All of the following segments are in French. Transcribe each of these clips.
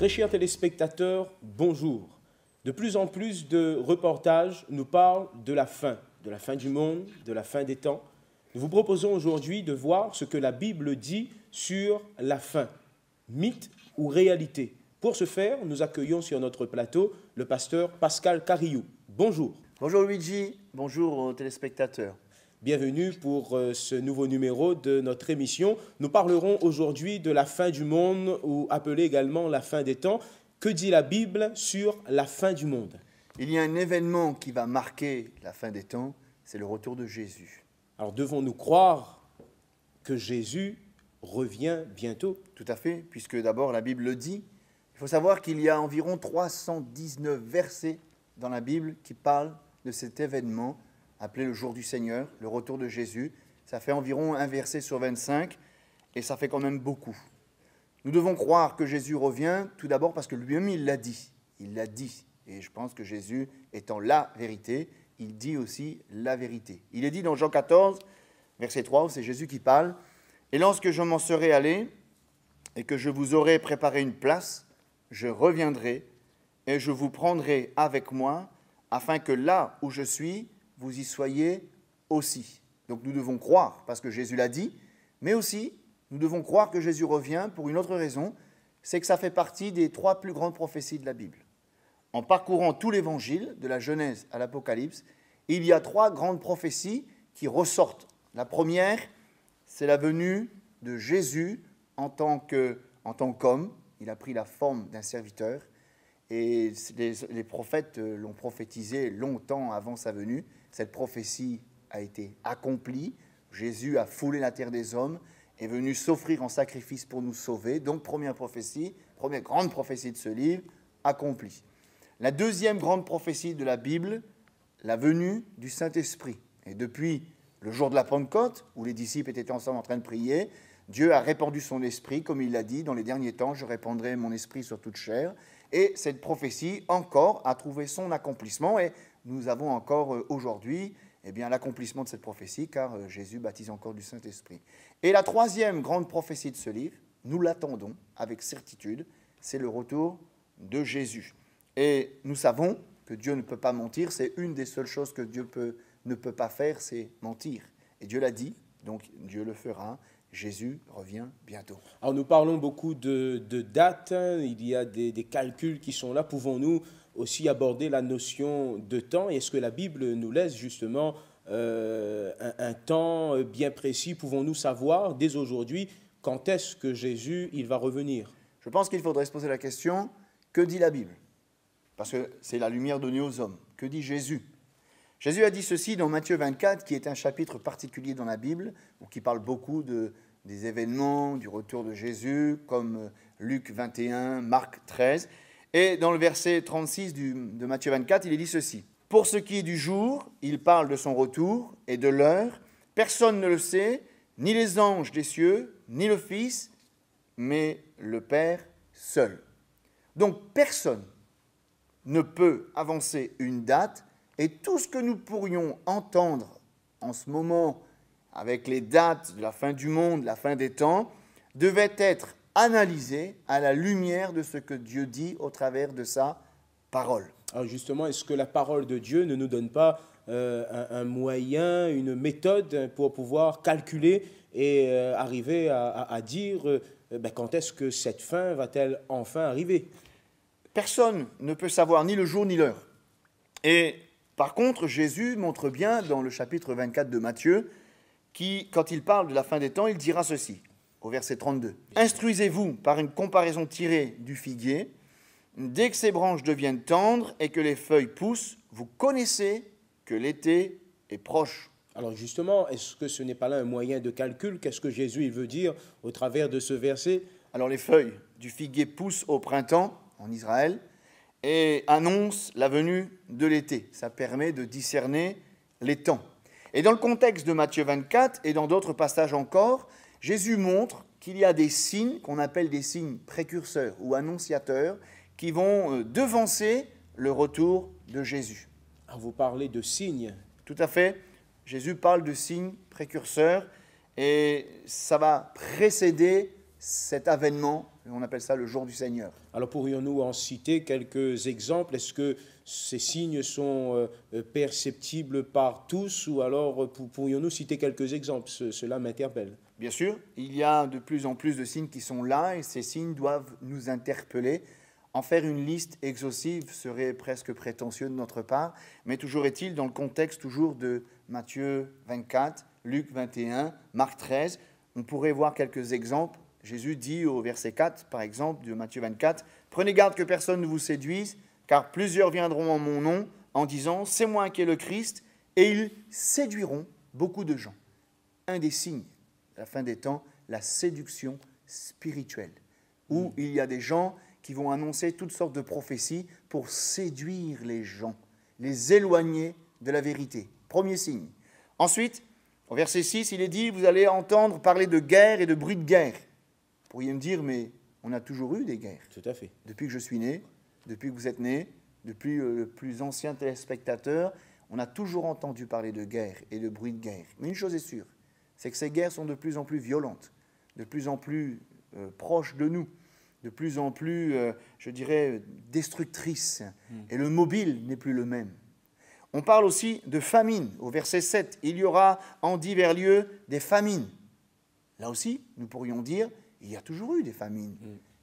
Très chers téléspectateurs, bonjour. De plus en plus de reportages nous parlent de la fin du monde, de la fin des temps. Nous vous proposons aujourd'hui de voir ce que la Bible dit sur la fin, mythe ou réalité. Pour ce faire, nous accueillons sur notre plateau le pasteur Pascal Carillou. Bonjour. Bonjour Luigi, bonjour aux téléspectateurs. Bienvenue pour ce nouveau numéro de notre émission. Nous parlerons aujourd'hui de la fin du monde, ou appelée également la fin des temps. Que dit la Bible sur la fin du monde? Il y a un événement qui va marquer la fin des temps, c'est le retour de Jésus. Alors devons-nous croire que Jésus revient bientôt? Tout à fait, puisque d'abord la Bible le dit. Il faut savoir qu'il y a environ 319 versets dans la Bible qui parlent de cet événement appelé le jour du Seigneur, le retour de Jésus. Ça fait environ un verset sur 25 et ça fait quand même beaucoup. Nous devons croire que Jésus revient, tout d'abord parce que lui-même il l'a dit. Il l'a dit. Et je pense que Jésus étant la vérité, il dit aussi la vérité. Il est dit dans Jean 14, verset 3, c'est Jésus qui parle. « Et lorsque je m'en serai allé et que je vous aurai préparé une place, je reviendrai et je vous prendrai avec moi, afin que là où je suis, vous y soyez aussi. » Donc nous devons croire, parce que Jésus l'a dit, mais aussi nous devons croire que Jésus revient pour une autre raison, c'est que ça fait partie des 3 plus grandes prophéties de la Bible. En parcourant tout l'Évangile, de la Genèse à l'Apocalypse, il y a 3 grandes prophéties qui ressortent. La première, c'est la venue de Jésus en tant qu'homme. Il a pris la forme d'un serviteur. Et les prophètes l'ont prophétisé longtemps avant sa venue. Cette prophétie a été accomplie. Jésus a foulé la terre des hommes, est venu s'offrir en sacrifice pour nous sauver. Donc, première prophétie, première grande prophétie de ce livre, accomplie. La deuxième grande prophétie de la Bible, la venue du Saint-Esprit. Et depuis le jour de la Pentecôte, où les disciples étaient ensemble en train de prier, Dieu a répandu son esprit, comme il l'a dit, dans les derniers temps, je répandrai mon esprit sur toute chair. Et cette prophétie, encore, a trouvé son accomplissement. Et nous avons encore aujourd'hui l'accomplissement de cette prophétie, car Jésus baptise encore du Saint-Esprit. Et la troisième grande prophétie de ce livre, nous l'attendons avec certitude, c'est le retour de Jésus. Et nous savons que Dieu ne peut pas mentir, c'est une des seules choses que Dieu ne peut pas faire, c'est mentir. Et Dieu l'a dit, donc Dieu le fera. Jésus revient bientôt. Alors nous parlons beaucoup de dates, il y a des calculs qui sont là. Pouvons-nous aussi aborder la notion de temps? Est-ce que la Bible nous laisse justement un temps bien précis? Pouvons-nous savoir dès aujourd'hui quand est-ce que Jésus il va revenir? Je pense qu'il faudrait se poser la question, que dit la Bible? Parce que c'est la lumière donnée aux hommes. Que dit Jésus? Jésus a dit ceci dans Matthieu 24, qui est un chapitre particulier dans la Bible, où qui parle beaucoup des événements, du retour de Jésus, comme Luc 21, Marc 13. Et dans le verset 36 de Matthieu 24, il est dit ceci. « Pour ce qui est du jour, il parle de son retour et de l'heure. Personne ne le sait, ni les anges des cieux, ni le Fils, mais le Père seul. » Donc personne ne peut avancer une date. Et tout ce que nous pourrions entendre en ce moment, avec les dates de la fin du monde, la fin des temps, devait être analysé à la lumière de ce que Dieu dit au travers de sa parole. Alors justement, est-ce que la parole de Dieu ne nous donne pas un moyen, une méthode pour pouvoir calculer et arriver à dire quand est-ce que cette fin va-t-elle enfin arriver? Personne ne peut savoir ni le jour ni l'heure. Et par contre, Jésus montre bien dans le chapitre 24 de Matthieu, quand il parle de la fin des temps, il dira ceci, au verset 32. « Instruisez-vous par une comparaison tirée du figuier. Dès que ses branches deviennent tendres et que les feuilles poussent, vous connaissez que l'été est proche. » Alors justement, est-ce que ce n'est pas là un moyen de calcul? Qu'est-ce que Jésus il veut dire au travers de ce verset? Alors les feuilles du figuier poussent au printemps en Israël, et annonce la venue de l'été. Ça permet de discerner les temps. Et dans le contexte de Matthieu 24 et dans d'autres passages encore, Jésus montre qu'il y a des signes qu'on appelle des signes précurseurs ou annonciateurs qui vont devancer le retour de Jésus. Alors vous parlez de signes. Tout à fait. Jésus parle de signes précurseurs et ça va précéder cet avènement On appelle ça le jour du Seigneur. Alors pourrions-nous en citer quelques exemples? Est-ce que ces signes sont perceptibles par tous ou alors pourrions-nous citer quelques exemples? Cela m'interpelle. Bien sûr, il y a de plus en plus de signes qui sont là et ces signes doivent nous interpeller. En faire une liste exhaustive serait presque prétentieux de notre part, mais toujours est-il dans le contexte toujours de Matthieu 24, Luc 21, Marc 13, on pourrait voir quelques exemples. Jésus dit au verset 4, par exemple, de Matthieu 24, « Prenez garde que personne ne vous séduise, car plusieurs viendront en mon nom en disant « C'est moi qui est le Christ », et ils séduiront beaucoup de gens. » Un des signes à la fin des temps, la séduction spirituelle, où il y a des gens qui vont annoncer toutes sortes de prophéties pour séduire les gens, les éloigner de la vérité. Premier signe. Ensuite, au verset 6, il est dit, vous allez entendre parler de guerre et de bruit de guerre. Vous pourriez me dire, mais on a toujours eu des guerres. Tout à fait. Depuis que je suis né, depuis que vous êtes né, depuis le plus ancien téléspectateur, on a toujours entendu parler de guerre et de bruit de guerre. Mais une chose est sûre, c'est que ces guerres sont de plus en plus violentes, de plus en plus proches de nous, de plus en plus, je dirais, destructrices. Et le mobile n'est plus le même. On parle aussi de famine. Au verset 7, il y aura en divers lieux des famines. Là aussi, nous pourrions dire, il y a toujours eu des famines.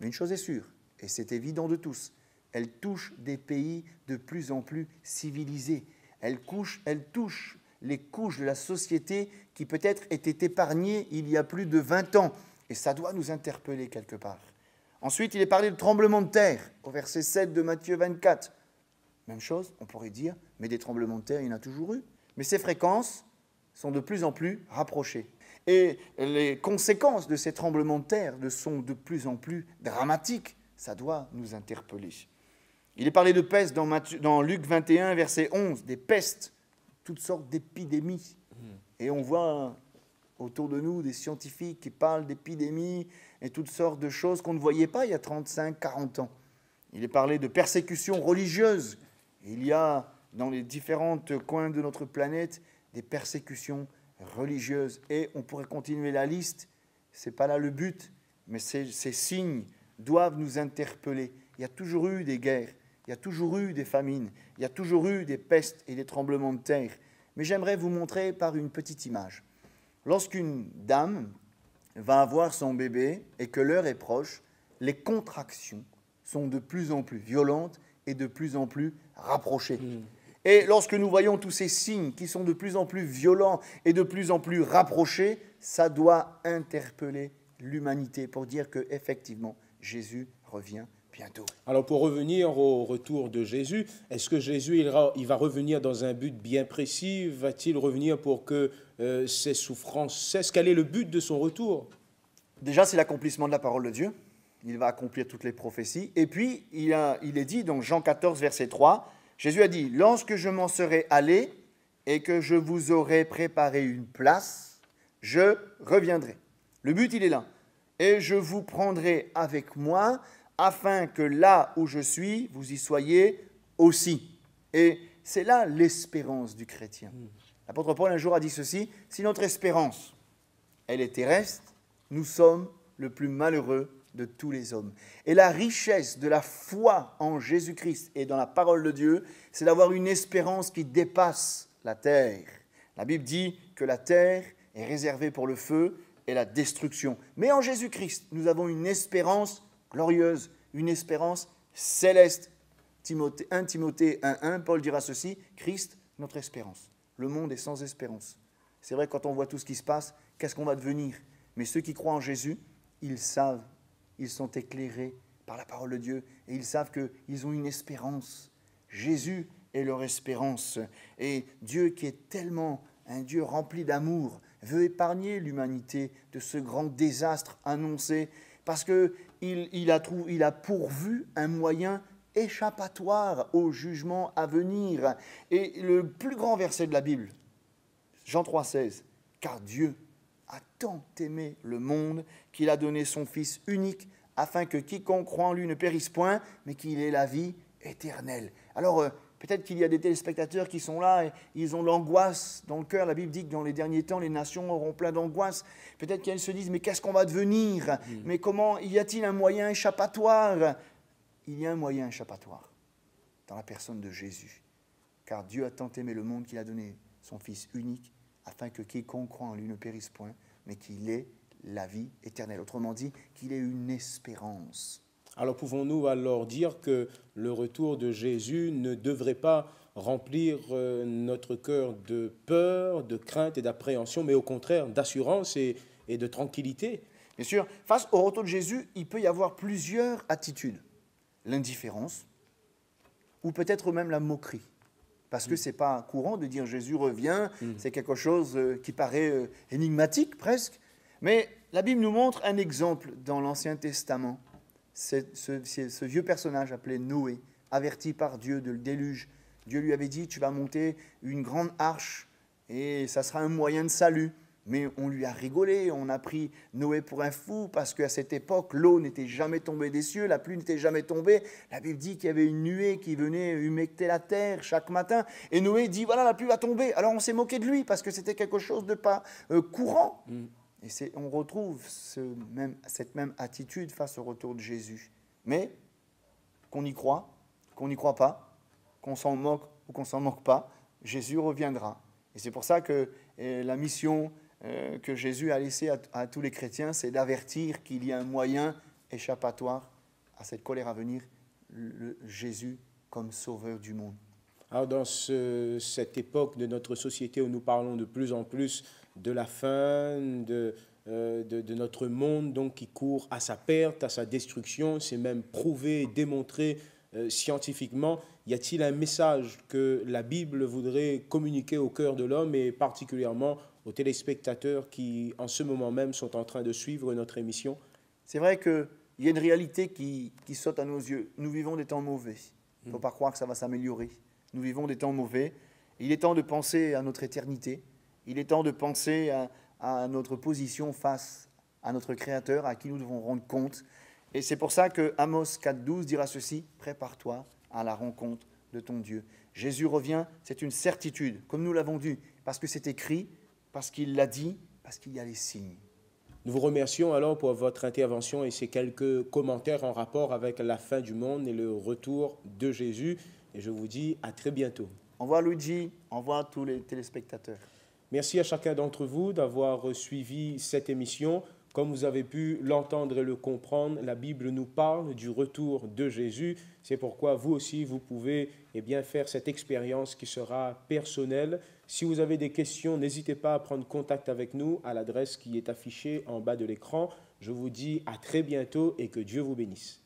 Mais une chose est sûre, et c'est évident de tous, elles touchent des pays de plus en plus civilisés. Elles touchent les couches de la société qui peut-être étaient épargnées il y a plus de 20 ans. Et ça doit nous interpeller quelque part. Ensuite, il est parlé de tremblements de terre, au verset 7 de Matthieu 24. Même chose, on pourrait dire, mais des tremblements de terre, il y en a toujours eu. Mais ces fréquences sont de plus en plus rapprochées. Et les conséquences de ces tremblements de terre sont de plus en plus dramatiques. Ça doit nous interpeller. Il est parlé de peste dans Luc 21, verset 11, des pestes, toutes sortes d'épidémies. Et on voit autour de nous des scientifiques qui parlent d'épidémies et toutes sortes de choses qu'on ne voyait pas il y a 35, 40 ans. Il est parlé de persécutions religieuses. Il y a dans les différents coins de notre planète des persécutions religieuses. Et on pourrait continuer la liste. Ce n'est pas là le but, mais ces signes doivent nous interpeller. Il y a toujours eu des guerres, il y a toujours eu des famines, il y a toujours eu des pestes et des tremblements de terre. Mais j'aimerais vous montrer par une petite image. Lorsqu'une dame va avoir son bébé et que l'heure est proche, les contractions sont de plus en plus violentes et de plus en plus rapprochées. Et lorsque nous voyons tous ces signes qui sont de plus en plus violents et de plus en plus rapprochés, ça doit interpeller l'humanité pour dire qu'effectivement, Jésus revient bientôt. Alors pour revenir au retour de Jésus, est-ce que Jésus il va revenir dans un but bien précis? Va-t-il revenir pour que ses souffrances cessent? Quel est le but de son retour? Déjà, c'est l'accomplissement de la parole de Dieu. Il va accomplir toutes les prophéties. Et puis, il est dit dans Jean 14, verset 3, Jésus a dit, « Lorsque je m'en serai allé et que je vous aurai préparé une place, je reviendrai. » Le but, il est là. « Et je vous prendrai avec moi, afin que là où je suis, vous y soyez aussi. » Et c'est là l'espérance du chrétien. L'apôtre Paul un jour a dit ceci, « Si notre espérance, elle est terrestre, nous sommes le plus malheureux de tous les hommes. » Et la richesse de la foi en Jésus-Christ et dans la parole de Dieu, c'est d'avoir une espérance qui dépasse la terre. La Bible dit que la terre est réservée pour le feu et la destruction. Mais en Jésus-Christ, nous avons une espérance glorieuse, une espérance céleste. 1 Timothée 1.1, Paul dira ceci, « Christ, notre espérance. » Le monde est sans espérance. C'est vrai, quand on voit tout ce qui se passe, qu'est-ce qu'on va devenir? Mais ceux qui croient en Jésus, ils savent, ils sont éclairés par la parole de Dieu et ils savent qu'ils ont une espérance. Jésus est leur espérance. Et Dieu, qui est tellement un Dieu rempli d'amour, veut épargner l'humanité de ce grand désastre annoncé parce qu'il a pourvu un moyen échappatoire au jugement à venir. Et le plus grand verset de la Bible, Jean 3,16, « Car Dieu a tant aimé le monde qu'il a donné son Fils unique afin que quiconque croit en lui ne périsse point, mais qu'il ait la vie éternelle. » Alors, Peut-être qu'il y a des téléspectateurs qui sont là et ils ont l'angoisse dans le cœur. La Bible dit que dans les derniers temps, les nations auront plein d'angoisse. Peut-être qu'elles se disent, mais qu'est-ce qu'on va devenir? Mais comment, y a-t-il un moyen échappatoire? Il y a un moyen échappatoire dans la personne de Jésus. Car Dieu a tant aimé le monde qu'il a donné son Fils unique, afin que quiconque croit en lui ne périsse point, mais qu'il ait la vie éternelle. Autrement dit, qu'il ait une espérance. Alors pouvons-nous alors dire que le retour de Jésus ne devrait pas remplir notre cœur de peur, de crainte et d'appréhension, mais au contraire d'assurance et de tranquillité? Bien sûr, face au retour de Jésus, il peut y avoir plusieurs attitudes. L'indifférence, ou peut-être même la moquerie. Parce que ce n'est pas courant de dire Jésus revient, c'est quelque chose qui paraît énigmatique presque. Mais la Bible nous montre un exemple dans l'Ancien Testament. C'est ce vieux personnage appelé Noé, averti par Dieu de le déluge. Dieu lui avait dit, tu vas monter une grande arche et ça sera un moyen de salut. Mais on lui a rigolé, on a pris Noé pour un fou parce qu'à cette époque, l'eau n'était jamais tombée des cieux, la pluie n'était jamais tombée. La Bible dit qu'il y avait une nuée qui venait humecter la terre chaque matin. Et Noé dit, voilà, la pluie va tomber. Alors on s'est moqué de lui parce que c'était quelque chose de pas courant. Et on retrouve cette même attitude face au retour de Jésus. Mais qu'on y croit, qu'on n'y croit pas, qu'on s'en moque ou qu'on s'en moque pas, Jésus reviendra. Et c'est pour ça que la mission que Jésus a laissée à tous les chrétiens, c'est d'avertir qu'il y a un moyen échappatoire à cette colère à venir, Jésus comme sauveur du monde. Alors dans cette époque de notre société où nous parlons de plus en plus de la fin, de notre monde donc, qui court à sa perte, à sa destruction, c'est même prouvé et démontré scientifiquement, y a-t-il un message que la Bible voudrait communiquer au cœur de l'homme et particulièrement aux téléspectateurs qui en ce moment même sont en train de suivre notre émission? C'est vrai qu'il y a une réalité qui saute à nos yeux. Nous vivons des temps mauvais. Il ne faut pas croire que ça va s'améliorer. Nous vivons des temps mauvais. Il est temps de penser à notre éternité. Il est temps de penser à notre position face à notre Créateur, à qui nous devons rendre compte. Et c'est pour ça que Amos 4,12 dira ceci, « Prépare-toi à la rencontre de ton Dieu ». Jésus revient, c'est une certitude, comme nous l'avons dit, parce que c'est écrit, parce qu'il l'a dit, parce qu'il y a les signes. Nous vous remercions alors pour votre intervention et ces quelques commentaires en rapport avec la fin du monde et le retour de Jésus. Et je vous dis à très bientôt. Au revoir Luigi, au revoir tous les téléspectateurs. Merci à chacun d'entre vous d'avoir suivi cette émission. Comme vous avez pu l'entendre et le comprendre, la Bible nous parle du retour de Jésus. C'est pourquoi vous aussi, vous pouvez faire cette expérience qui sera personnelle. Si vous avez des questions, n'hésitez pas à prendre contact avec nous à l'adresse qui est affichée en bas de l'écran. Je vous dis à très bientôt et que Dieu vous bénisse.